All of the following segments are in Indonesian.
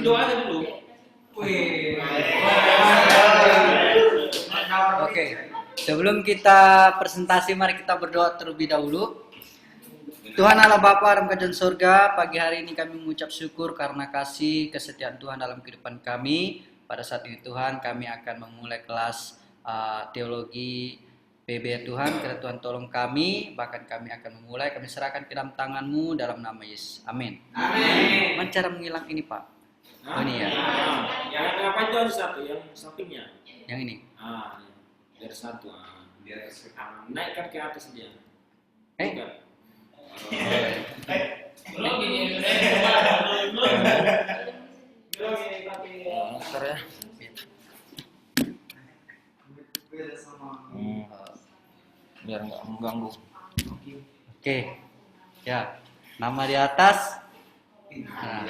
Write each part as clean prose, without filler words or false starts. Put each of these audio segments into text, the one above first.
doanya dulu. Oke. Sebelum kita presentasi, mari kita berdoa terlebih dahulu. Tuhan Allah Bapa dalam kerajaan surga, pagi hari ini kami mengucap syukur karena kasih kesetiaan Tuhan dalam kehidupan kami. Pada saat ini Tuhan, kami akan memulai kelas teologi PB Tuhan. Kiranya Tuhan tolong kami, bahkan kami akan memulai, kami serahkan ke dalam tangan-Mu dalam nama Yesus. Amin. Amin. Bagaimana cara menghilang ini, Pak? Oh ini ya. Yang apa itu ada satu, yang sampingnya. Yang ini. Biar satu. Biar naikkan ke atas dia. Bukan. Motor ya. Biar nggak mengganggu. Oke. Ya. Nama di atas. Nah.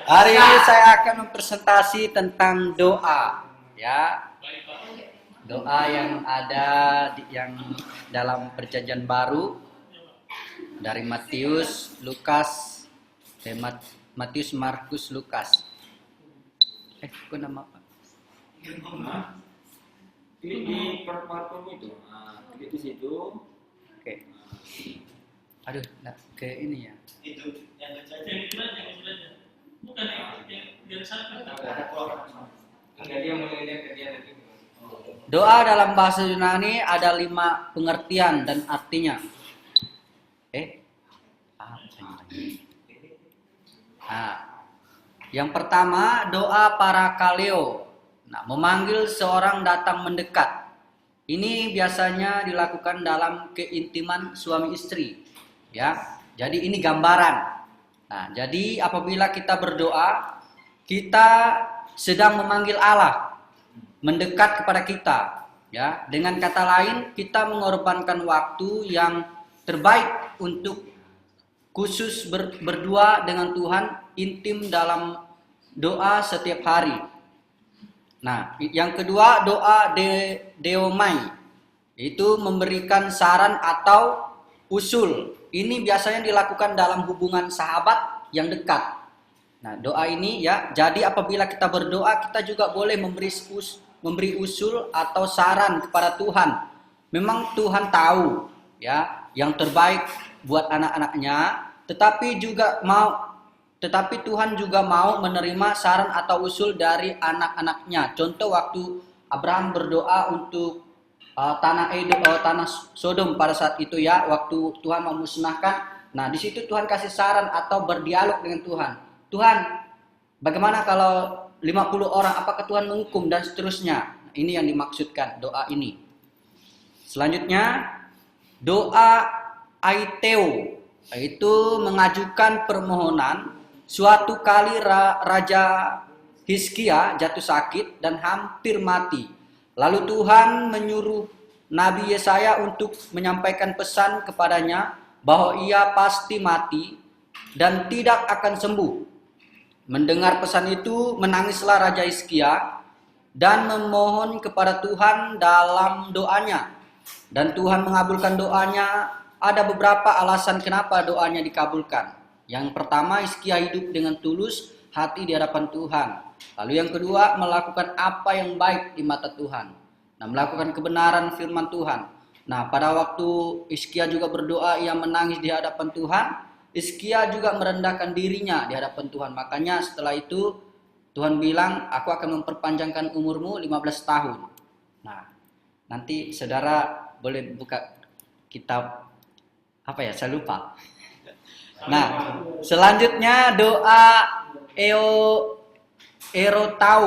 Hari ini saya akan mempresentasi tentang doa, ya. Doa yang ada yang dalam Perjanjian Baru dari Matius, Lukas, Matius, Markus, Lukas. Kok nama apa? Klik di platform itu. Klik di situ. Oke. Aduh, nah, ke ini ya. Itu yang kecilnya. Bukan yang sana. Enggak, dia mulai lihat ke dia tadi. Doa dalam bahasa Yunani ada 5 pengertian dan artinya. Yang pertama, doa parakaleo. Nah, memanggil seorang datang mendekat. Ini biasanya dilakukan dalam keintiman suami istri. Ya, jadi ini gambaran. Nah, jadi apabila kita berdoa, kita sedang memanggil Allah mendekat kepada kita, ya. Dengan kata lain, kita mengorbankan waktu yang terbaik untuk khusus berdua dengan Tuhan, intim dalam doa setiap hari. Nah, yang kedua, doa deomai, itu memberikan saran atau usul. Ini biasanya dilakukan dalam hubungan sahabat yang dekat. Nah, doa ini ya, jadi apabila kita berdoa, kita juga boleh memberi usul atau saran kepada Tuhan. Memang Tuhan tahu ya yang terbaik buat anak-anaknya, tetapi Tuhan juga mau menerima saran atau usul dari anak-anaknya. Contoh waktu Abraham berdoa untuk tanah Sodom pada saat itu ya, waktu Tuhan memusnahkan. Nah, di situ Tuhan kasih saran atau berdialog dengan Tuhan. Tuhan, bagaimana kalau 50 orang, apakah Tuhan menghukum dan seterusnya? Nah, ini yang dimaksudkan doa ini. Selanjutnya, doa aiteo, yaitu mengajukan permohonan. Suatu kali Raja Hizkia jatuh sakit dan hampir mati. Lalu Tuhan menyuruh Nabi Yesaya untuk menyampaikan pesan kepadanya bahwa ia pasti mati dan tidak akan sembuh. Mendengar pesan itu, menangislah Raja Hizkia dan memohon kepada Tuhan dalam doanya. Dan Tuhan mengabulkan doanya. Ada beberapa alasan kenapa doanya dikabulkan. Yang pertama, Hizkia hidup dengan tulus hati di hadapan Tuhan. Lalu yang kedua, melakukan apa yang baik di mata Tuhan. Nah, melakukan kebenaran firman Tuhan. Nah, pada waktu Hizkia juga berdoa, ia menangis di hadapan Tuhan. Hizkia juga merendahkan dirinya di hadapan Tuhan. Makanya setelah itu Tuhan bilang, aku akan memperpanjangkan umurmu 15 tahun. Nah, nanti saudara boleh buka kitab saya lupa. Nah, selanjutnya doa erotau.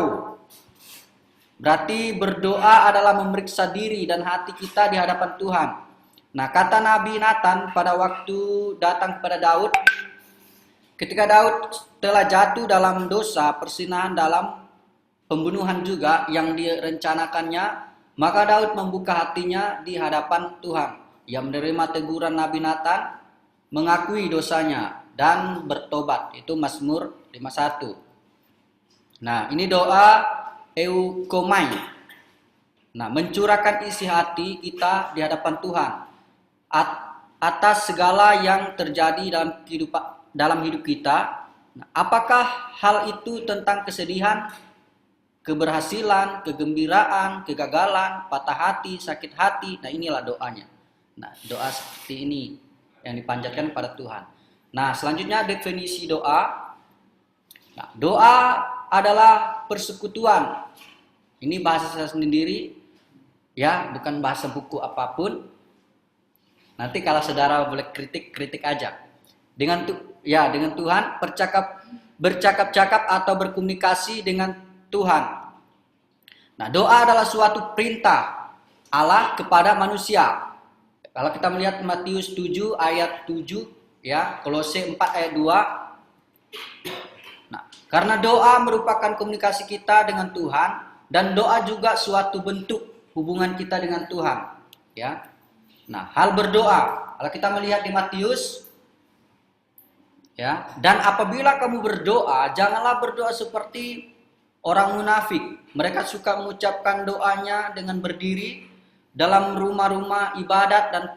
Berarti berdoa adalah memeriksa diri dan hati kita di hadapan Tuhan. Nah, kata Nabi Nathan pada waktu datang kepada Daud, ketika Daud telah jatuh dalam dosa persinahan dalam pembunuhan juga yang direncanakannya, maka Daud membuka hatinya di hadapan Tuhan. Ia menerima teguran Nabi Nathan, mengakui dosanya dan bertobat. Itu Mazmur 51. Nah, ini doa eukomai. Nah, mencurahkan isi hati kita di hadapan Tuhan atas segala yang terjadi dalam dalam hidup kita. Nah, apakah hal itu tentang kesedihan, keberhasilan, kegembiraan, kegagalan, patah hati, sakit hati? Nah, inilah doanya. Nah, doa seperti ini yang dipanjatkan pada Tuhan. Nah, selanjutnya definisi doa. Nah, doa adalah persekutuan. Ini bahasa saya sendiri, ya, bukan bahasa buku apapun. Nanti kalau saudara boleh kritik aja. Dengan Tuhan bercakap-cakap atau berkomunikasi dengan Tuhan. Nah, doa adalah suatu perintah Allah kepada manusia. Kalau kita melihat Matius 7 ayat 7, ya, Kolose 4 ayat 2. Nah, karena doa merupakan komunikasi kita dengan Tuhan, dan doa juga suatu bentuk hubungan kita dengan Tuhan, ya. Nah, hal berdoa, kalau kita melihat di Matius, ya, dan apabila kamu berdoa, janganlah berdoa seperti orang munafik. Mereka suka mengucapkan doanya dengan berdiri dalam rumah-rumah ibadat dan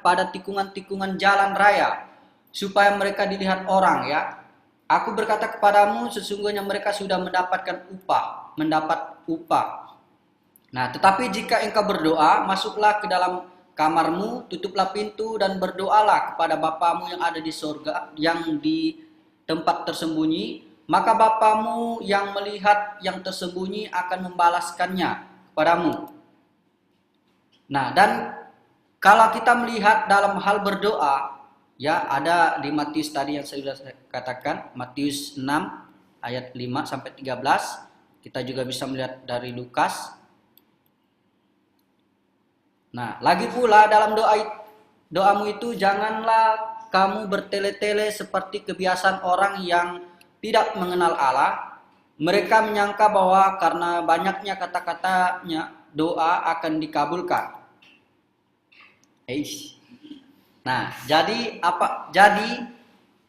pada tikungan-tikungan jalan raya, supaya mereka dilihat orang, ya. Aku berkata kepadamu, sesungguhnya mereka sudah mendapat upah. Nah, tetapi jika engkau berdoa, masuklah ke dalam kamarmu, tutuplah pintu dan berdoalah kepada Bapamu yang ada di sorga, yang di tempat tersembunyi, maka Bapamu yang melihat yang tersembunyi akan membalaskannya kepadamu. Nah, dan kalau kita melihat dalam hal berdoa, ya, ada di Matius tadi yang saya sudah katakan, Matius 6 ayat 5 sampai 13. Kita juga bisa melihat dari Lukas. Nah, lagi pula dalam doamu itu janganlah kamu bertele-tele seperti kebiasaan orang yang tidak mengenal Allah. Mereka menyangka bahwa karena banyaknya kata-katanya doa akan dikabulkan. Nah, jadi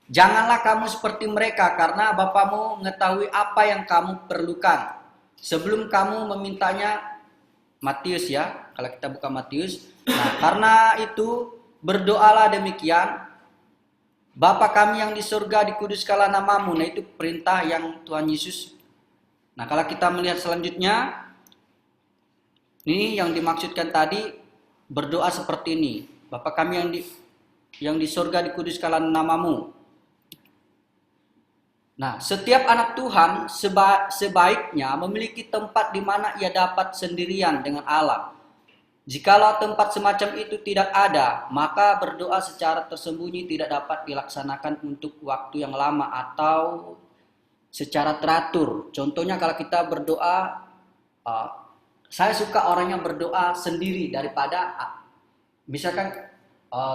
janganlah kamu seperti mereka, karena Bapamu mengetahui apa yang kamu perlukan sebelum kamu memintanya. Matius, ya, kalau kita buka Matius. Nah, karena itu berdoalah demikian: Bapa kami yang di surga, dikuduskanlah namamu. Nah, itu perintah yang Tuhan Yesus. Nah, kalau kita melihat selanjutnya, ini yang dimaksudkan tadi, berdoa seperti ini: Bapa kami yang di surga, dikuduskanlah namamu. Nah, setiap anak Tuhan sebaiknya memiliki tempat di mana ia dapat sendirian dengan Allah. Jikalau tempat semacam itu tidak ada, maka berdoa secara tersembunyi tidak dapat dilaksanakan untuk waktu yang lama atau secara teratur. Contohnya kalau kita berdoa, saya suka orang yang berdoa sendiri daripada, misalkan,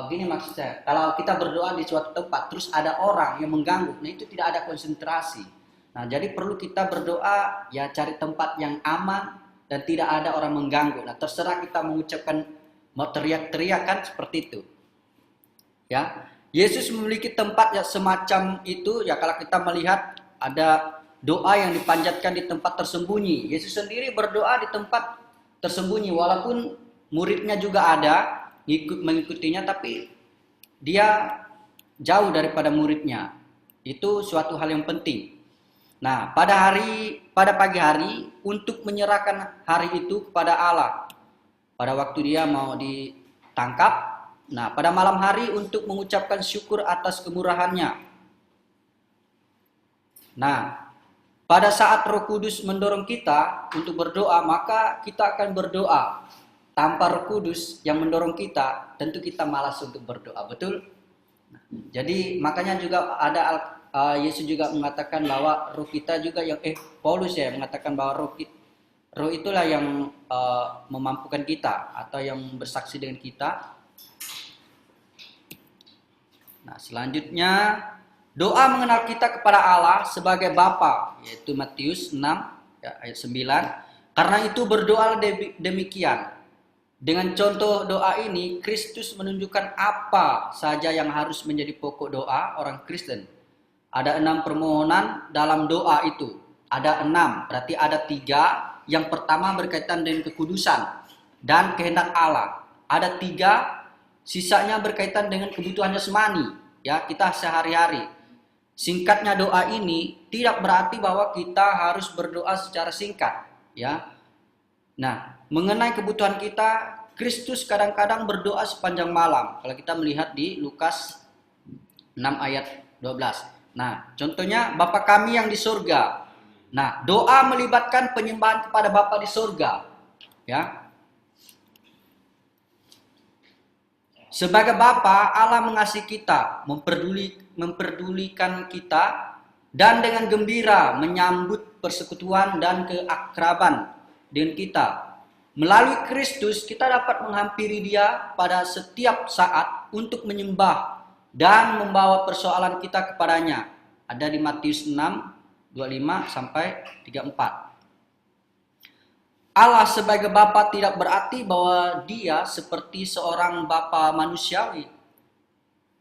gini maksud saya, kalau kita berdoa di suatu tempat terus ada orang yang mengganggu, nah itu tidak ada konsentrasi. Nah, jadi perlu kita berdoa, ya, cari tempat yang aman dan tidak ada orang mengganggu. Nah, terserah kita mengucapkan, mau teriak-teriak, kan seperti itu, ya. Yesus memiliki tempat yang semacam itu, ya. Kalau kita melihat ada doa yang dipanjatkan di tempat tersembunyi. Yesus sendiri berdoa di tempat tersembunyi, walaupun muridnya juga ada mengikutinya, tapi dia jauh daripada muridnya. Itu suatu hal yang penting. Nah, pada pagi hari, untuk menyerahkan hari itu kepada Allah, pada waktu dia mau ditangkap. Nah, pada malam hari untuk mengucapkan syukur atas kemurahannya. Nah, pada saat Roh Kudus mendorong kita untuk berdoa, maka kita akan berdoa. Tanpa Roh Kudus yang mendorong kita, tentu kita malas untuk berdoa, betul? Nah, jadi makanya juga ada Yesus juga mengatakan bahwa roh kita juga yang Paulus, ya, mengatakan bahwa roh itulah yang memampukan kita atau yang bersaksi dengan kita. Nah, selanjutnya doa mengenal kita kepada Allah sebagai Bapa, yaitu Matius 6 ya, ayat 9. Karena itu berdoa demikian. Dengan contoh doa ini, Kristus menunjukkan apa saja yang harus menjadi pokok doa orang Kristen. Ada 6 permohonan dalam doa itu. Ada 6, berarti ada 3. Yang pertama berkaitan dengan kekudusan dan kehendak Allah. Ada 3, sisanya berkaitan dengan kebutuhan jasmani. ya, kita sehari-hari. Singkatnya doa ini tidak berarti bahwa kita harus berdoa secara singkat, ya. Nah, mengenai kebutuhan kita, Kristus kadang-kadang berdoa sepanjang malam. Kalau kita melihat di Lukas 6 ayat 12. Nah, contohnya Bapa kami yang di surga. Nah, doa melibatkan penyembahan kepada Bapa di surga, ya. Sebagai Bapa, Allah mengasihi kita, memperdulikan kita, dan dengan gembira menyambut persekutuan dan keakraban dengan kita. Melalui Kristus kita dapat menghampiri Dia pada setiap saat untuk menyembah dan membawa persoalan kita kepadanya. Ada di Matius 6, 25 sampai 34. Allah sebagai Bapa tidak berarti bahwa Dia seperti seorang bapa manusiawi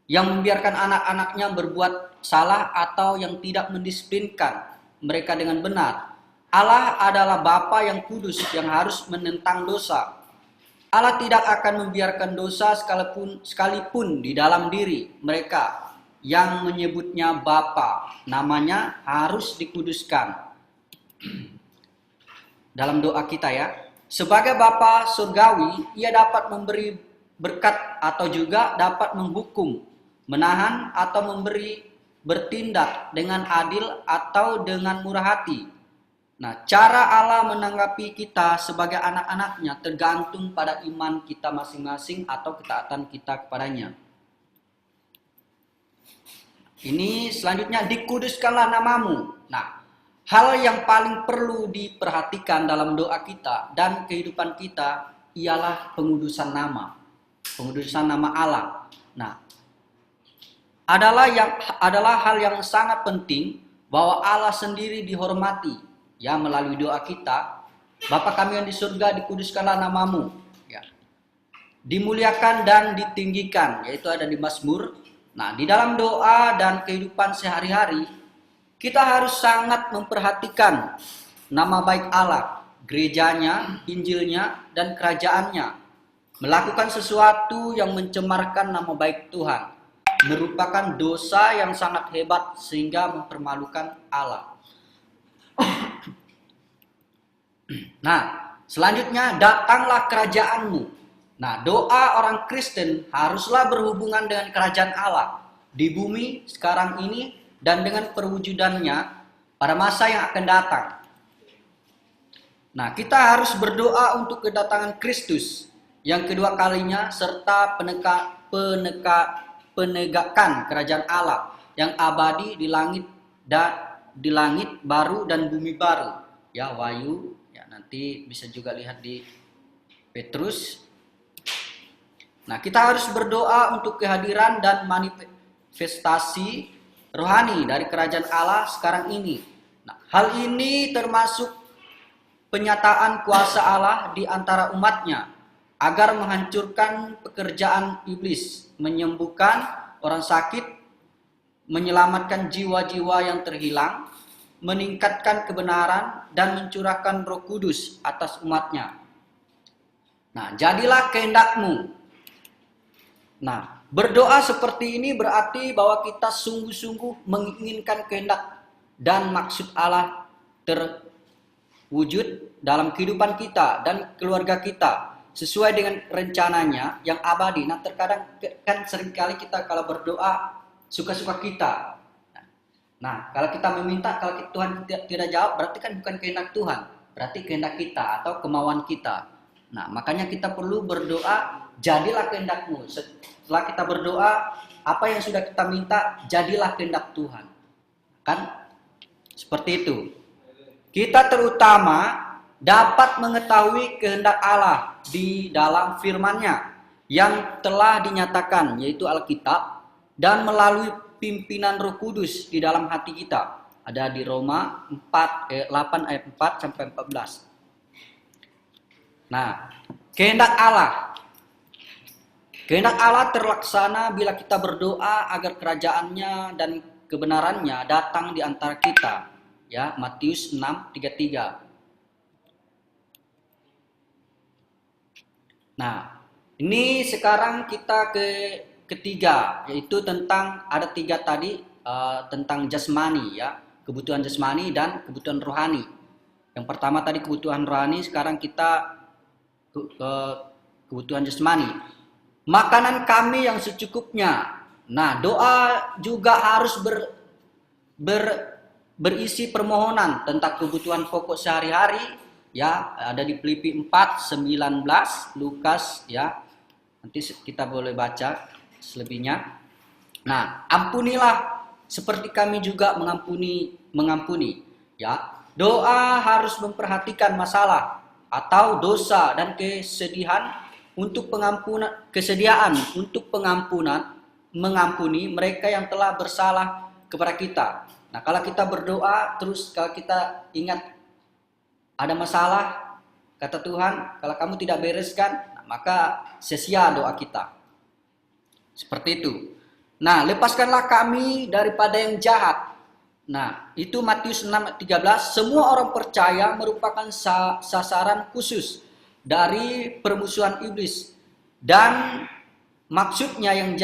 yang membiarkan anak-anaknya berbuat salah atau yang tidak mendisiplinkan mereka dengan benar. Allah adalah Bapa yang kudus yang harus menentang dosa. Allah tidak akan membiarkan dosa sekalipun di dalam diri mereka yang menyebutnya Bapa. Namanya harus dikuduskan dalam doa kita, ya. Sebagai Bapa surgawi, Ia dapat memberi berkat atau juga dapat menghukum, menahan atau bertindak dengan adil atau dengan murah hati. Nah, cara Allah menanggapi kita sebagai anak-anaknya tergantung pada iman kita masing-masing atau ketaatan kita kepadanya. Ini selanjutnya, dikuduskanlah namamu. Nah, hal yang paling perlu diperhatikan dalam doa kita dan kehidupan kita ialah pengudusan nama. Pengudusan nama Allah. Nah, adalah hal yang sangat penting bahwa Allah sendiri dihormati, ya, melalui doa kita. Bapa kami yang di surga, dikuduskanlah namamu, ya. Dimuliakan dan ditinggikan, yaitu ada di Mazmur. Nah, di dalam doa dan kehidupan sehari-hari kita harus sangat memperhatikan nama baik Allah, gerejanya, Injilnya, dan kerajaannya. Melakukan sesuatu yang mencemarkan nama baik Tuhan merupakan dosa yang sangat hebat sehingga mempermalukan Allah. Nah, selanjutnya, datanglah kerajaanmu. Nah, doa orang Kristen haruslah berhubungan dengan kerajaan Allah di bumi sekarang ini dan dengan perwujudannya pada masa yang akan datang. Nah, kita harus berdoa untuk kedatangan Kristus yang kedua kalinya serta penegakan kerajaan Allah yang abadi di langit baru dan bumi baru. Ya, Wahyu, ya, nanti bisa juga lihat di Petrus. Nah, kita harus berdoa untuk kehadiran dan manifestasi rohani dari kerajaan Allah sekarang ini. Nah, hal ini termasuk penyataan kuasa Allah di antara umatnya agar menghancurkan pekerjaan iblis, menyembuhkan orang sakit, menyelamatkan jiwa-jiwa yang terhilang, meningkatkan kebenaran, dan mencurahkan Roh Kudus atas umatnya. Nah, jadilah kehendakmu. Nah, berdoa seperti ini berarti bahwa kita sungguh-sungguh menginginkan kehendak dan maksud Allah terwujud dalam kehidupan kita dan keluarga kita sesuai dengan rencananya yang abadi. Nah, terkadang kan seringkali kita kalau berdoa suka-suka kita. Nah, kalau kita meminta, kalau Tuhan tidak jawab, berarti kan bukan kehendak Tuhan, berarti kehendak kita atau kemauan kita. Nah, makanya kita perlu berdoa, jadilah kehendakmu. Setelah kita berdoa, apa yang sudah kita minta, jadilah kehendak Tuhan. Kan? Seperti itu. Kita terutama dapat mengetahui kehendak Allah di dalam firman-Nya yang telah dinyatakan, yaitu Alkitab, dan melalui pimpinan Roh Kudus di dalam hati kita. Ada di Roma 8 ayat 4 sampai 14. Nah, kehendak Allah. Kehendak Allah terlaksana bila kita berdoa agar kerajaannya dan kebenarannya datang di antara kita. Ya, Matius 6:33. Nah, ini sekarang kita ke ketiga, yaitu tentang ada 3 tadi, tentang jasmani ya, kebutuhan jasmani dan kebutuhan rohani. Yang pertama tadi kebutuhan rohani, sekarang kita ke kebutuhan jasmani. Makanan kami yang secukupnya. Nah, doa juga harus berisi permohonan tentang kebutuhan pokok sehari-hari ya, ada di Filipi 4:19, Lukas ya. Nanti kita boleh baca selebihnya. Nah, ampunilah seperti kami juga mengampuni ya. Doa harus memperhatikan masalah atau dosa dan kesediaan untuk mengampuni mereka yang telah bersalah kepada kita. Nah, kalau kita berdoa terus, kalau kita ingat ada masalah, kata Tuhan, kalau kamu tidak bereskan, maka sia-sia doa kita. Seperti itu. Nah, lepaskanlah kami daripada yang jahat. Nah, itu Matius 6:13. Semua orang percaya merupakan sasaran khusus dari permusuhan iblis dan maksudnya yang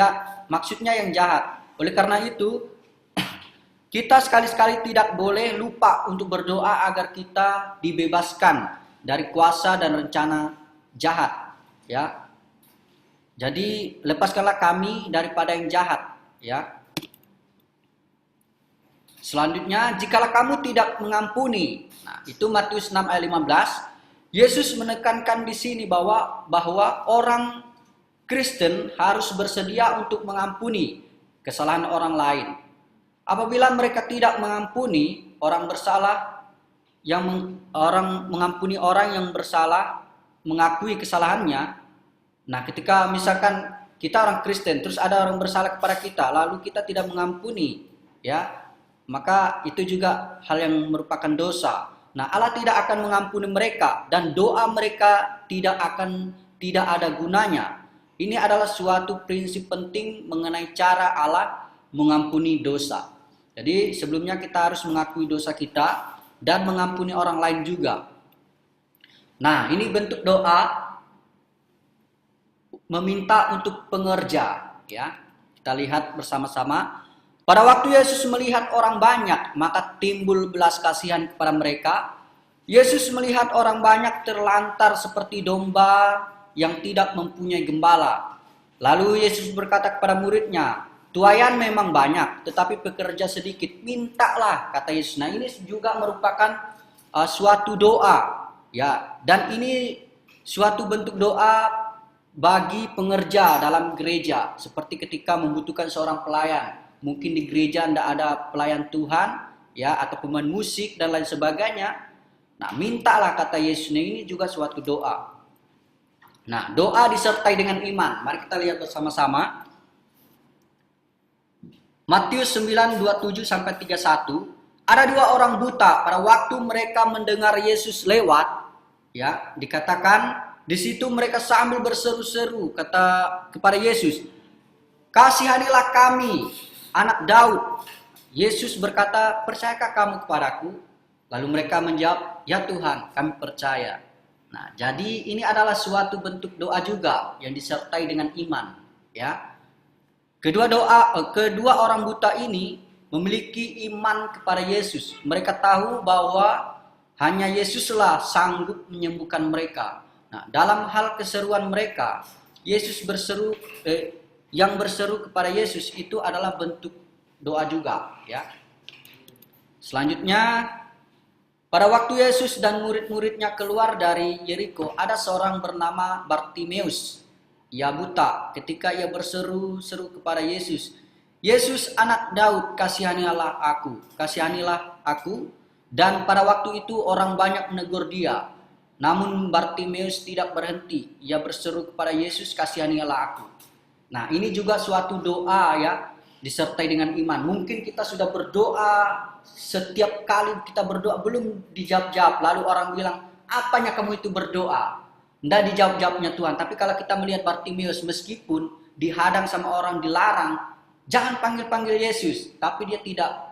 jahat. Oleh karena itu, kita sekali-sekali tidak boleh lupa untuk berdoa agar kita dibebaskan dari kuasa dan rencana jahat, ya. Jadi lepaskanlah kami daripada yang jahat, ya. Selanjutnya, jikalau kamu tidak mengampuni. Nah, itu Matius 6:15. Yesus menekankan di sini bahwa orang Kristen harus bersedia untuk mengampuni kesalahan orang lain. Apabila mereka tidak mengampuni orang bersalah, mengampuni orang yang bersalah, mengakui kesalahannya. Nah, ketika misalkan kita orang Kristen, terus ada orang bersalah kepada kita, lalu kita tidak mengampuni, ya, maka itu juga hal yang merupakan dosa. Nah, Allah tidak akan mengampuni mereka dan doa mereka tidak ada gunanya. Ini adalah suatu prinsip penting mengenai cara Allah mengampuni dosa. Jadi sebelumnya kita harus mengakui dosa kita dan mengampuni orang lain juga. Nah, ini bentuk doa meminta untuk pengerja, ya. Kita lihat bersama-sama. Pada waktu Yesus melihat orang banyak, maka timbul belas kasihan kepada mereka. Yesus melihat orang banyak terlantar seperti domba yang tidak mempunyai gembala. Lalu Yesus berkata kepada muridnya, tuaian memang banyak, tetapi pekerja sedikit. Mintalah, kata Yesus. Nah, ini juga merupakan suatu doa, ya. Dan ini suatu bentuk doa bagi pengerja dalam gereja, seperti ketika membutuhkan seorang pelayan. Mungkin di gereja tidak ada pelayan Tuhan, ya, atau pemain musik dan lain sebagainya. Nah, mintalah, kata Yesus. Ini juga suatu doa. Nah, doa disertai dengan iman. Mari kita lihat bersama-sama. Matius 9:27-31. Ada 2 orang buta pada waktu mereka mendengar Yesus lewat, ya, dikatakan di situ mereka sambil berseru-seru kepada Yesus, kasihanilah kami, anak Daud. Yesus berkata, percayakah kamu kepadaku? Lalu mereka menjawab, ya Tuhan, kami percaya. Nah, jadi ini adalah suatu bentuk doa juga yang disertai dengan iman, ya. Kedua orang buta ini memiliki iman kepada Yesus. Mereka tahu bahwa hanya Yesuslah sanggup menyembuhkan mereka. Nah, dalam hal keseruan mereka, yang berseru kepada Yesus itu adalah bentuk doa juga, ya. Selanjutnya, pada waktu Yesus dan murid-muridnya keluar dari Yeriko, ada seorang bernama Bartimeus. Ia buta. Ketika ia berseru-seru kepada Yesus, Yesus anak Daud, kasihanilah aku. Dan pada waktu itu orang banyak menegur dia. Namun Bartimeus tidak berhenti. Ia berseru kepada Yesus, kasihanilah aku. Nah, ini juga suatu doa, ya, disertai dengan iman. Mungkin kita sudah berdoa, setiap kali kita berdoa belum dijawab-jawab. Lalu orang bilang, apanya kamu itu berdoa? Tidak dijawab-jawabnya Tuhan. Tapi kalau kita melihat Bartimeus, meskipun dihadang sama orang, dilarang, jangan panggil-panggil Yesus. Tapi dia tidak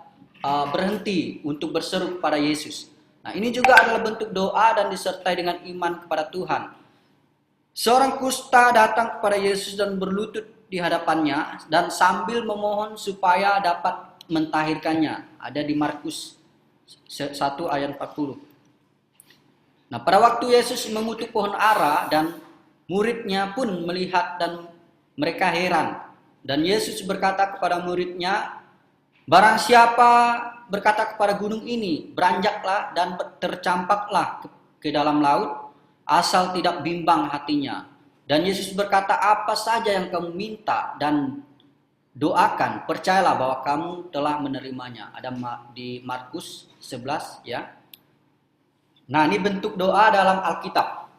berhenti untuk berseru kepada Yesus. Nah, ini juga adalah bentuk doa dan disertai dengan iman kepada Tuhan. Seorang kusta datang kepada Yesus dan berlutut di hadapannya dan sambil memohon supaya dapat mentahirkannya. Ada di Markus 1 ayat 40. Nah, pada waktu Yesus mengutuk pohon ara dan muridnya pun melihat dan mereka heran. Dan Yesus berkata kepada muridnya, barang siapa berkata kepada gunung ini, beranjaklah dan tercampaklah ke dalam laut, asal tidak bimbang hatinya. Dan Yesus berkata, apa saja yang kamu minta dan doakan, percayalah bahwa kamu telah menerimanya. Ada di Markus 11 ya. Nah, ini bentuk doa dalam Alkitab.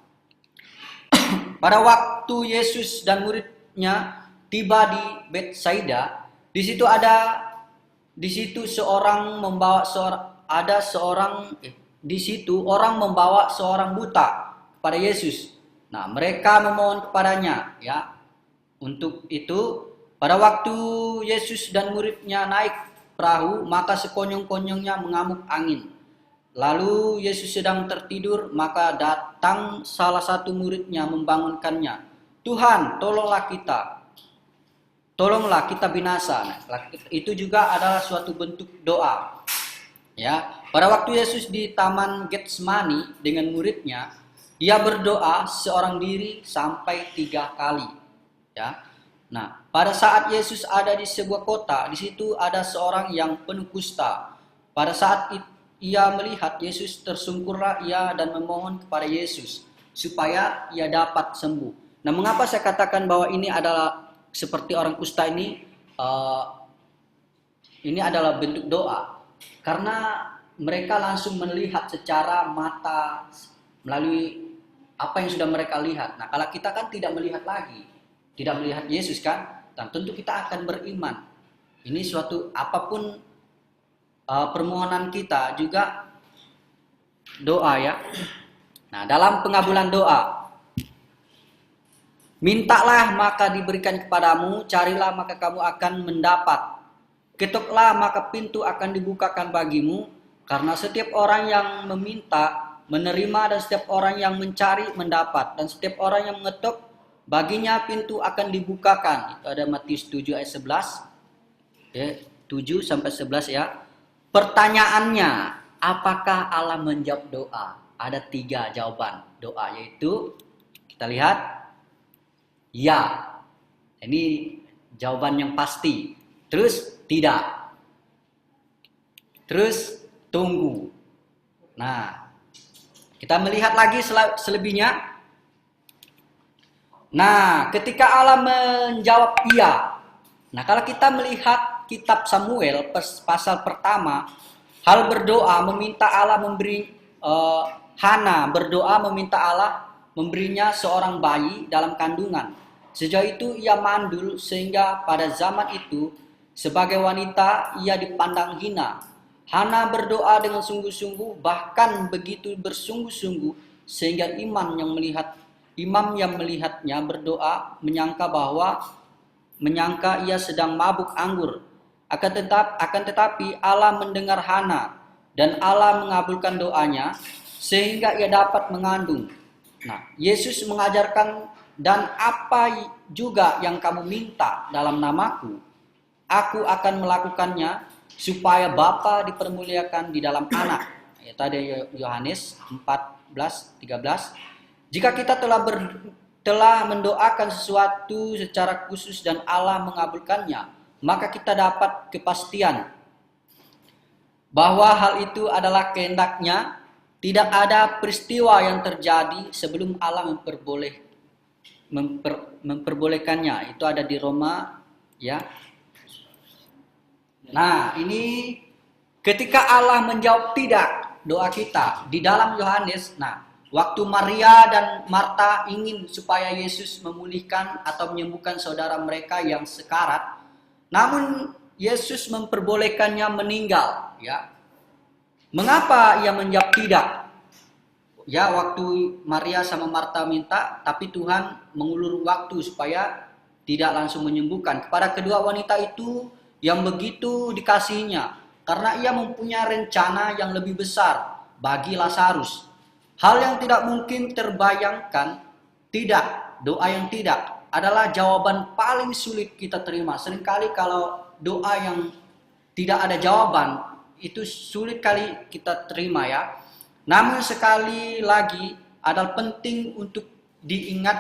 Pada waktu Yesus dan muridnya tiba di Betsaida, di situ orang membawa seorang buta kepada Yesus. Nah, mereka memohon kepadanya ya. Untuk itu, pada waktu Yesus dan muridnya naik perahu, maka sekonyong-konyongnya mengamuk angin. Lalu Yesus sedang tertidur, maka datang salah satu muridnya membangunkannya. Tuhan, tolonglah kita binasa. Nah, itu juga adalah suatu bentuk doa. Ya, pada waktu Yesus di Taman Getsemani dengan muridnya, ia berdoa seorang diri sampai 3 kali. Ya. Nah, pada saat Yesus ada di sebuah kota, di situ ada seorang yang penuh kusta. Pada saat ia melihat Yesus, tersungkurlah ia dan memohon kepada Yesus supaya ia dapat sembuh. Nah, mengapa saya katakan bahwa ini adalah seperti orang kusta ini? Ini adalah bentuk doa. Karena mereka langsung melihat secara mata melalui apa yang sudah mereka lihat. Nah, kalau kita kan tidak melihat lagi, tidak melihat Yesus kan, dan tentu kita akan beriman. Ini suatu apapun permohonan kita juga doa ya. Nah, dalam pengabulan doa, mintalah maka diberikan kepadamu, carilah maka kamu akan mendapat, ketuklah maka pintu akan dibukakan bagimu, karena setiap orang yang meminta menerima, dan setiap orang yang mencari mendapat, dan setiap orang yang mengetuk baginya pintu akan dibukakan. Itu ada Matius 7 ayat 11 ya, 7 sampai 11 ya. Pertanyaannya, apakah Allah menjawab doa? Ada 3 jawaban doa, yaitu kita lihat ya, ini jawaban yang pasti. Terus tidak, terus tunggu. Nah, kita melihat lagi selebihnya. Nah, ketika Allah menjawab iya. Nah, kalau kita melihat kitab Samuel pasal pertama, hal berdoa meminta Allah memberi Hana berdoa meminta Allah memberinya seorang bayi dalam kandungan. Sejak itu ia mandul sehingga pada zaman itu sebagai wanita ia dipandang hina. Hana berdoa dengan sungguh-sungguh, bahkan begitu bersungguh-sungguh sehingga imam yang melihatnya berdoa menyangka ia sedang mabuk anggur. Akan tetapi Allah mendengar Hana dan Allah mengabulkan doanya sehingga ia dapat mengandung. Nah, Yesus mengajarkan, dan apa juga yang kamu minta dalam namaku, aku akan melakukannya, supaya Bapa dipermuliakan di dalam anak. Ya, tadi Yohanes 14:13. Jika kita telah mendoakan sesuatu secara khusus dan Allah mengabulkannya, maka kita dapat kepastian bahwa hal itu adalah kehendaknya. Tidak ada peristiwa yang terjadi sebelum Allah memperbolehkannya. Itu ada di Roma ya. Nah, ini ketika Allah menjawab tidak doa kita di dalam Yohanes. Nah, waktu Maria dan Marta ingin supaya Yesus memulihkan atau menyembuhkan saudara mereka yang sekarat, namun Yesus memperbolehkannya meninggal, ya. Mengapa ia menjawab tidak? Ya, waktu Maria sama Marta minta, tapi Tuhan mengulur waktu supaya tidak langsung menyembuhkan kepada kedua wanita itu yang begitu dikasihinya, karena ia mempunyai rencana yang lebih besar bagi Lazarus. Hal yang tidak mungkin terbayangkan, tidak, doa yang tidak. adalah jawaban paling sulit kita terima. Seringkali kalau doa yang tidak ada jawaban itu sulit kali kita terima ya. Namun sekali lagi adalah penting untuk diingat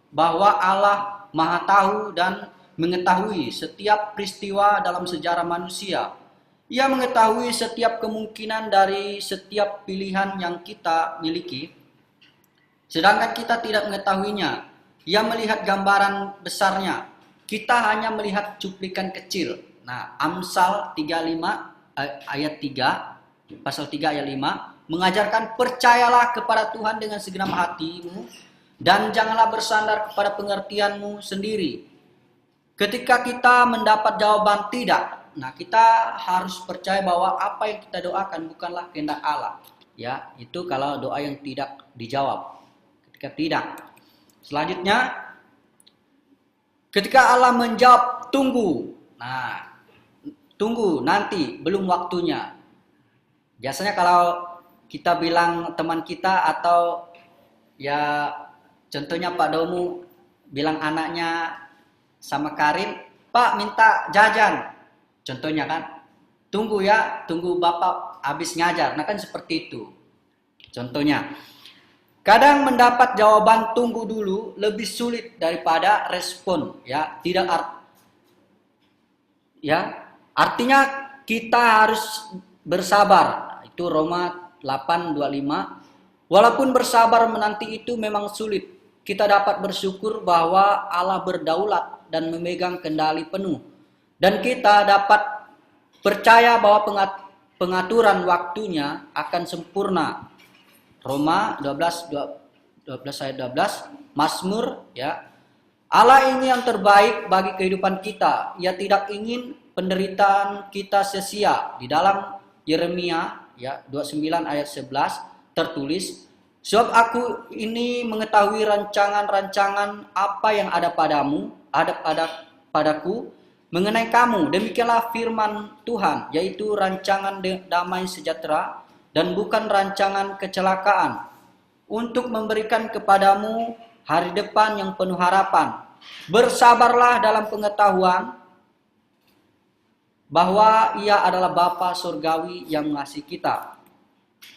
bahwa Allah Maha tahu dan mengetahui setiap peristiwa dalam sejarah manusia. Ia mengetahui setiap kemungkinan dari setiap pilihan yang kita miliki. Sedangkan kita tidak mengetahuinya. Ia melihat gambaran besarnya. Kita hanya melihat cuplikan kecil. Nah, Amsal 35 ayat 3, pasal 3 ayat 5 mengajarkan percayalah kepada Tuhan dengan segenap hatimu dan janganlah bersandar kepada pengertianmu sendiri. Ketika kita mendapat jawaban tidak, nah kita harus percaya bahwa apa yang kita doakan bukanlah kehendak Allah. Ya, itu kalau doa yang tidak dijawab. Ketika tidak. Selanjutnya, ketika Allah menjawab tunggu. Nah, tunggu nanti belum waktunya. Biasanya kalau kita bilang teman kita atau ya contohnya Pak Domu bilang anaknya sama Karin, Pak minta jajan. Contohnya kan, tunggu ya, tunggu Bapak habis ngajar. Nah kan seperti itu. Contohnya, kadang mendapat jawaban tunggu dulu lebih sulit daripada respon. Ya, tidak artinya kita harus bersabar. Itu Roma 8:25. Walaupun bersabar menanti itu memang sulit, kita dapat bersyukur bahwa Allah berdaulat dan memegang kendali penuh. Dan kita dapat percaya bahwa pengaturan waktunya akan sempurna. Roma 12 ayat 12, Mazmur ya. Allah ingin yang terbaik bagi kehidupan kita. Ia tidak ingin penderitaan kita sia-sia. Di dalam Yeremia ya 29 ayat 11 tertulis, sebab aku ini mengetahui rancangan-rancangan apa yang ada padaku mengenai kamu. Demikianlah firman Tuhan, yaitu rancangan damai sejahtera dan bukan rancangan kecelakaan, untuk memberikan kepadamu hari depan yang penuh harapan. Bersabarlah dalam pengetahuan bahwa Ia adalah Bapa surgawi yang mengasihi kita.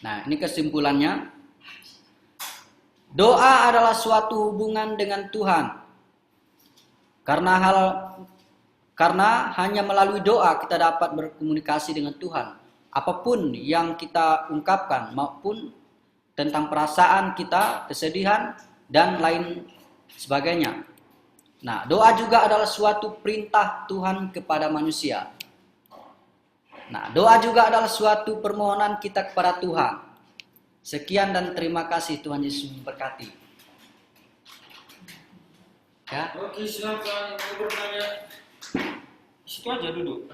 Nah, ini kesimpulannya. Doa adalah suatu hubungan dengan Tuhan. Karena hanya melalui doa kita dapat berkomunikasi dengan Tuhan. Apapun yang kita ungkapkan maupun tentang perasaan kita, kesedihan dan lain sebagainya. Nah, doa juga adalah suatu perintah Tuhan kepada manusia. Nah, doa juga adalah suatu permohonan kita kepada Tuhan. Sekian dan terima kasih, Tuhan Yesus memberkati. Ya. Oke, silakan yang mau bertanya. Situ aja duduk.